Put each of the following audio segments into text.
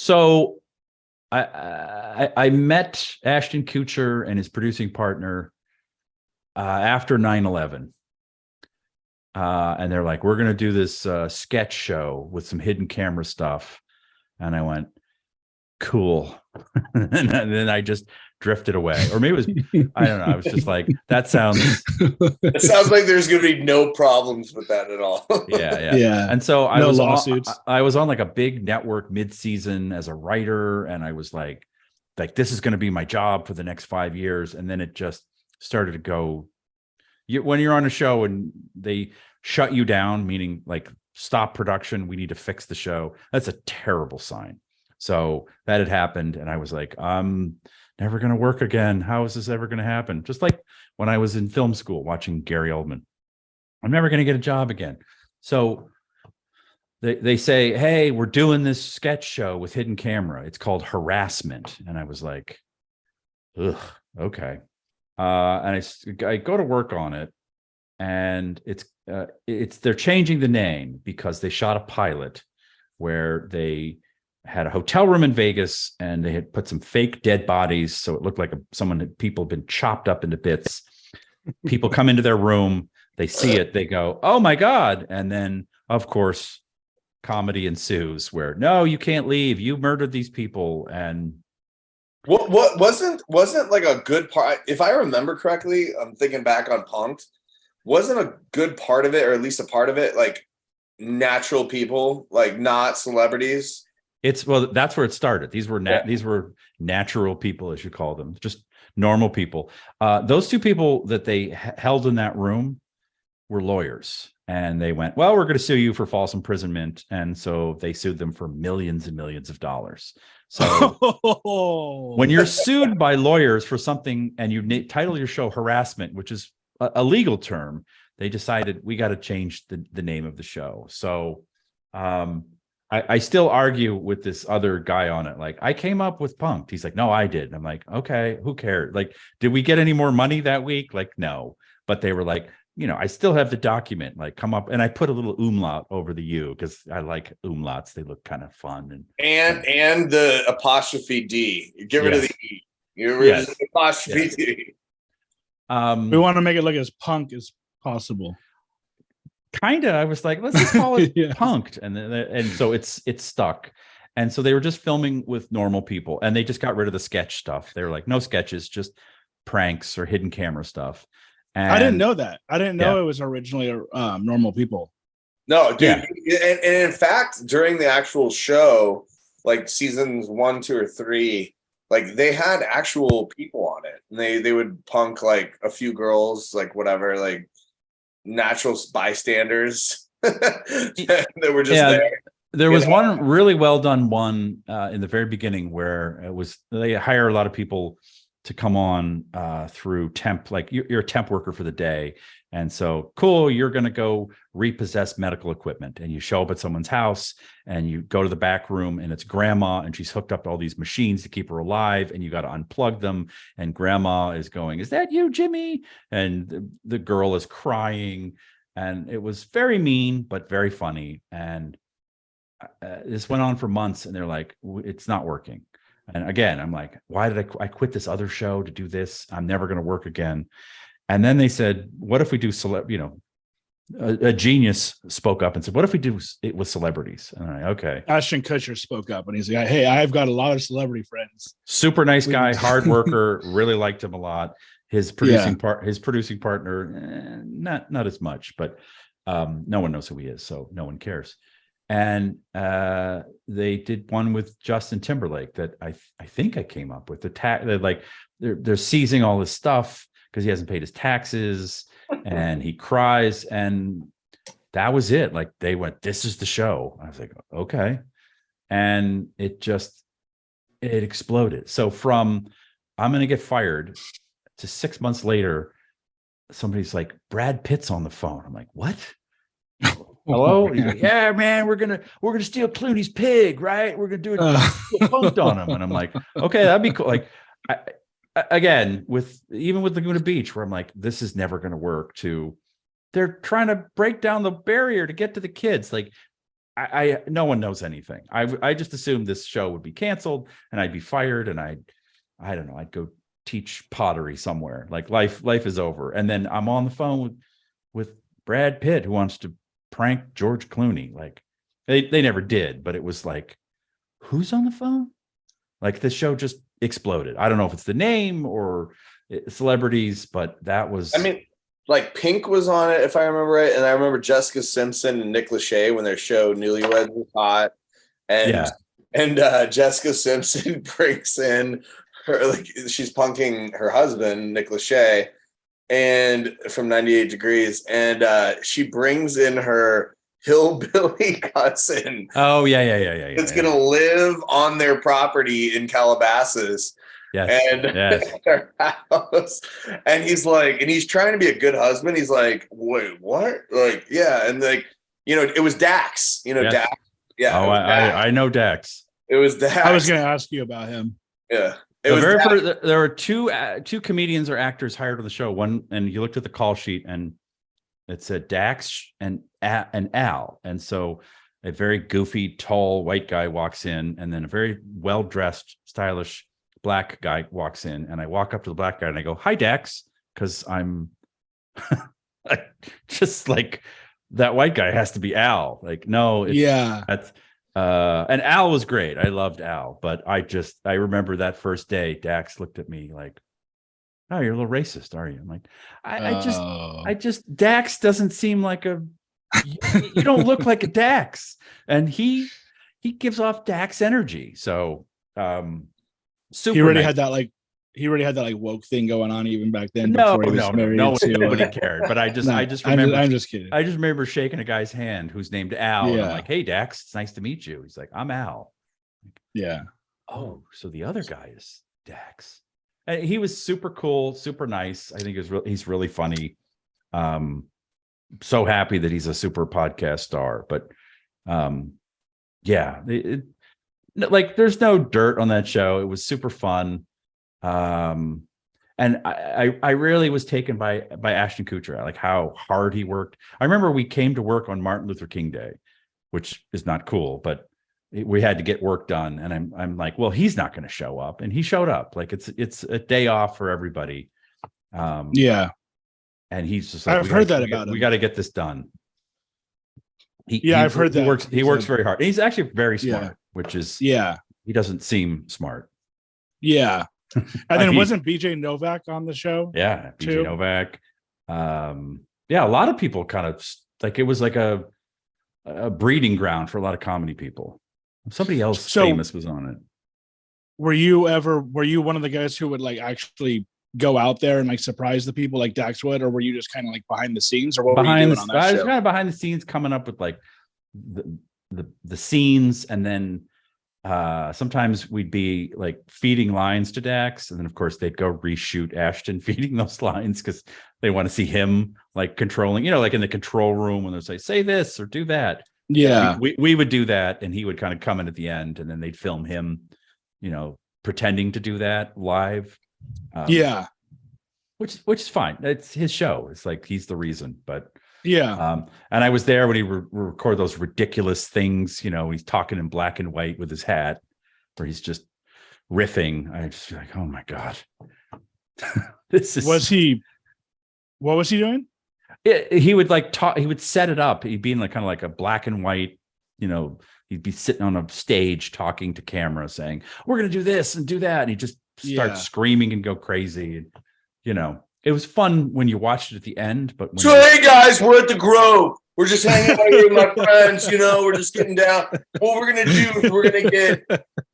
So I met Ashton Kutcher and his producing partner after 9/11. And they're like, we're going to do this sketch show with some hidden camera stuff. And I went, cool. And then I just drifted away. Or maybe it was, I don't know. I was just like, that sounds. It sounds like there's going to be no problems with that at all. Yeah. And so I No was lawsuits. I was on like a big network mid-season as a writer, and I was like this is going to be my job for the next 5 years. And then it just started to go. When you're on a show and they shut you down, meaning like stop production, we need to fix the show. That's a terrible sign. So that had happened, and I was like, I'm never going to work again. How is this ever going to happen? Just like when I was in film school watching Gary Oldman, I'm never going to get a job again. So they say, hey, we're doing this sketch show with hidden camera. It's called Harassment. And I was like, ugh, okay. And I go to work on it, and they're changing the name because they shot a pilot where they had a hotel room in Vegas and they had put some fake dead bodies. So it looked like people had been chopped up into bits. People come into their room, they see it, they go, oh my God. And then of course, comedy ensues where, no, you can't leave. You murdered these people. And what wasn't like a good part, if I remember correctly, I'm thinking back on Punk'd, wasn't a good part of it, or at least a part of it, like natural people, like not celebrities? Well, that's where it started. These were these were natural people, as you call them, just normal people. Those two people that they held in that room were lawyers, and they went, well, we're going to sue you for false imprisonment. And so they sued them for millions and millions of dollars. So when you're sued by lawyers for something and you title your show Harassment, which is a legal term, they decided we got to change the name of the show. So I still argue with this other guy on it. Like, I came up with Punk'd. He's like, no, I did. And I'm like, okay, who cares? Like, did we get any more money that week? Like, no. But they were like, I still have the document, like, come up. And I put a little umlaut over the U because I like umlauts. They look kind of fun. And the apostrophe D. You get rid of the E. You get rid of the apostrophe D. We want to make it look as punk as possible. Kind of. I was like, let's just call it Punk'd. And so it's stuck. And so they were just filming with normal people, and they just got rid of the sketch stuff. They were like, no sketches, just pranks or hidden camera stuff. And I didn't know that. I didn't know it was originally normal people. No, dude. Yeah. And in fact, during the actual show, like seasons 1, 2, or 3, like they had actual people on it. And they would punk like a few girls, like whatever, like natural bystanders that were just there. There was one really well done one in the very beginning where they hire a lot of people to come on through temp, like you're a temp worker for the day. And so, cool, you're going to go repossess medical equipment, and you show up at someone's house and you go to the back room, and it's grandma, and she's hooked up to all these machines to keep her alive, and you got to unplug them. And grandma is going, is that you, Jimmy? And the girl is crying, and it was very mean, but very funny. And this went on for months, and they're like, it's not working. And again, I'm like, why did I quit this other show to do this? I'm never going to work again. And then they said, what if we do a genius spoke up and said, what if we do it with celebrities? And I'm like, okay. Ashton Kutcher spoke up and he's like, hey, I've got a lot of celebrity friends. Super nice guy, hard worker, really liked him a lot. His producing partner, not as much, but no one knows who he is, so no one cares. And they did one with Justin Timberlake that I think I came up with. They're seizing all his stuff because he hasn't paid his taxes, and he cries, and that was it. Like, they went, this is the show. I was like, okay. And it exploded. So from I'm going to get fired to 6 months later, somebody's like, Brad Pitt's on the phone. I'm like, what? Hello? He's like, yeah, man, we're gonna steal Clooney's pig, right? We're gonna do it Punk'd on him. And I'm like, okay, that'd be cool. Like, again, even with Laguna Beach, where I'm like, this is never gonna work. They're trying to break down the barrier to get to the kids. Like, I no one knows anything. I just assumed this show would be canceled and I'd be fired and I don't know, I'd go teach pottery somewhere. Like life is over. And then I'm on the phone with Brad Pitt, who wants to prank George Clooney. Like they never did, but it was like, who's on the phone? Like the show just exploded. I don't know if it's the name or celebrities, but that was. I mean, like Pink was on it, if I remember right, and I remember Jessica Simpson and Nick Lachey when their show Newlyweds was hot, and Jessica Simpson brings in her, like she's punking her husband Nick Lachey, and from 98 Degrees, and she brings in her hillbilly cousin. Oh yeah. It's gonna live on their property in Calabasas. Yes. And their house. And he's like, and he's trying to be a good husband. He's like, wait, what? Like, yeah, and like, you know, it was Dax. You know, Yes. Dax. Yeah. Oh, I know Dax. It was Dax. I was going to ask you about him. Yeah. There were two comedians or actors hired on the show. One, and you looked at the call sheet and it said Dax and Al. And so a very goofy, tall white guy walks in, and then a very well-dressed, stylish black guy walks in. And I walk up to the black guy and I go, "Hi, Dax," because I'm just like, that white guy has to be Al. Like, no, that's and Al was great. I loved Al, but I remember that first day, Dax looked at me like, "Oh, you're a little racist, are you?" I'm like, I just Dax doesn't seem like you don't look like a Dax. And he gives off Dax energy. So super he already nice. had that like woke thing going on even back then. Nobody To, cared. But I just remember I'm just kidding. I just remember shaking a guy's hand who's named Al. And I'm Yeah. like, "Hey, Dax, it's nice to meet you." He's like, "I'm Al." Yeah. Oh, so the other guy is Dax. And he was super cool, super nice. I think he's really funny. So happy that he's a super podcast star. But yeah, like there's no dirt on that show. It was super fun. And I really was taken by Ashton Kutcher, like how hard he worked. I remember we came to work on Martin Luther King Day, which is not cool, but we had to get work done. And I'm like, well, he's not going to show up. And he showed up. Like it's a day off for everybody. Yeah. And he's just like, I've heard that about him. We got to get this done. I've heard that. He works very hard. And he's actually very smart, Yeah. which is, Yeah. he doesn't seem smart. Yeah. And then wasn't BJ Novak on the show? Yeah. BJ too? Novak. Yeah. A lot of people kind of like, it was like a breeding ground for a lot of comedy people. Somebody else famous was on it. Were you one of the guys who would like actually go out there and like surprise the people like Dax would, or were you just kind of like behind the scenes, or what were you doing on that I was show? kind of behind the scenes, coming up with like the scenes, and then sometimes we'd be like feeding lines to Dax, and then of course they'd go reshoot Ashton feeding those lines because they want to see him like controlling, like in the control room when they say this or do that. Yeah, we would do that, and he would kind of come in at the end, and then they'd film him, pretending to do that live. Yeah, which is fine. It's his show. It's like he's the reason. But yeah, and I was there when he record those ridiculous things. He's talking in black and white with his hat, where he's just riffing. I just feel like, oh my god, this is. What was he doing? He would like talk. He would set it up. He'd be in like kind of like a black and white. He'd be sitting on a stage talking to camera, saying, "We're gonna do this and do that," and he just start screaming and go crazy. It was fun when you watched it at the end. But hey guys, we're at the Grove. We're just hanging out here with my friends. We're just getting down. What we're gonna do is we're gonna get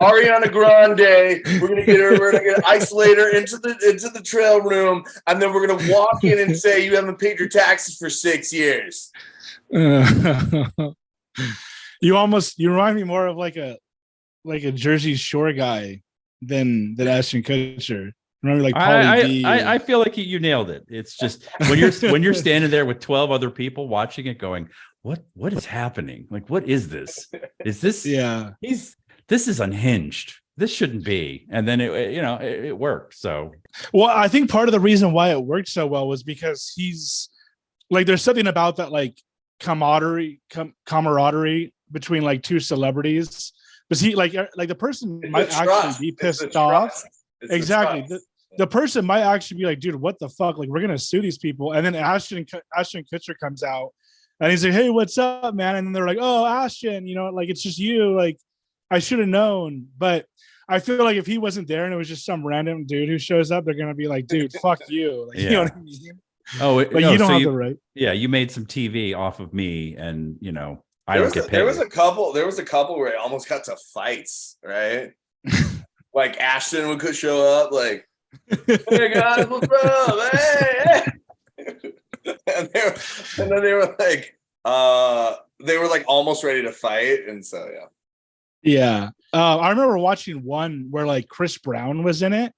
Ariana Grande. We're gonna get her. We're gonna get isolate her into the trail room, and then we're gonna walk in and say, "You haven't paid your taxes for 6 years." You remind me more of like a Jersey Shore guy than Ashton Kutcher. Remember, like Pauly D. I feel like you nailed it. It's just when you're standing there with 12 other people watching it, going, what is happening? Like, what is this? Is this? Yeah, this is unhinged. This shouldn't be. And then it worked. So, well, I think part of the reason why it worked so well was because he's like, there's something about that like camaraderie between like two celebrities, but he like the person It's might the actually trust. be It's the pissed off. trust. It's the Exactly. trust. The person might actually be like, dude, what the fuck? Like, we're gonna sue these people. And then Ashton Kutcher comes out and he's like, hey, what's up, man? And then they're like, oh, Ashton, like it's just you. Like, I should have known. But I feel like if he wasn't there and it was just some random dude who shows up, they're gonna be like, dude, fuck you. Like, you know what I mean? Oh, Like, you don't have the right. Yeah, you made some TV off of me, and I There don't get paid. There was a couple where it almost got to fights, right? Like Ashton would show up, like, hey guys, what's up? Hey, and then they were like almost ready to fight, and so Yeah. I remember watching one where like Chris Brown was in it,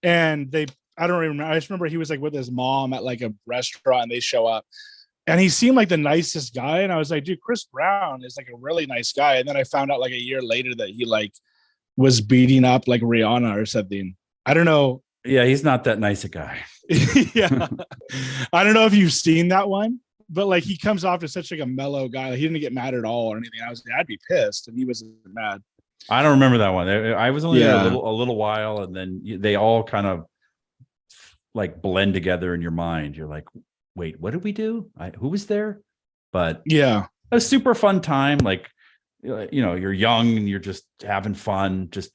and I don't remember. I just remember he was like with his mom at like a restaurant, and they show up, and he seemed like the nicest guy, and I was like, dude, Chris Brown is like a really nice guy. And then I found out like a year later that he like was beating up like Rihanna or something. I don't know. Yeah, he's not that nice a guy. Yeah. I don't know if you've seen that one, but like he comes off as such like a mellow guy. Like, he didn't get mad at all or anything. I was like, I'd be pissed, and he wasn't mad. I don't remember that one. I was only there a little while, and then they all kind of like blend together in your mind. You're like, wait, what did we do? Who was there? But yeah, a super fun time. Like, you're young and you're just having fun, just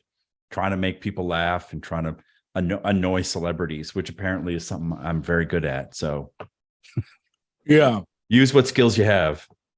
trying to make people laugh and trying to annoy celebrities, which apparently is something I'm very good at. So yeah, use what skills you have.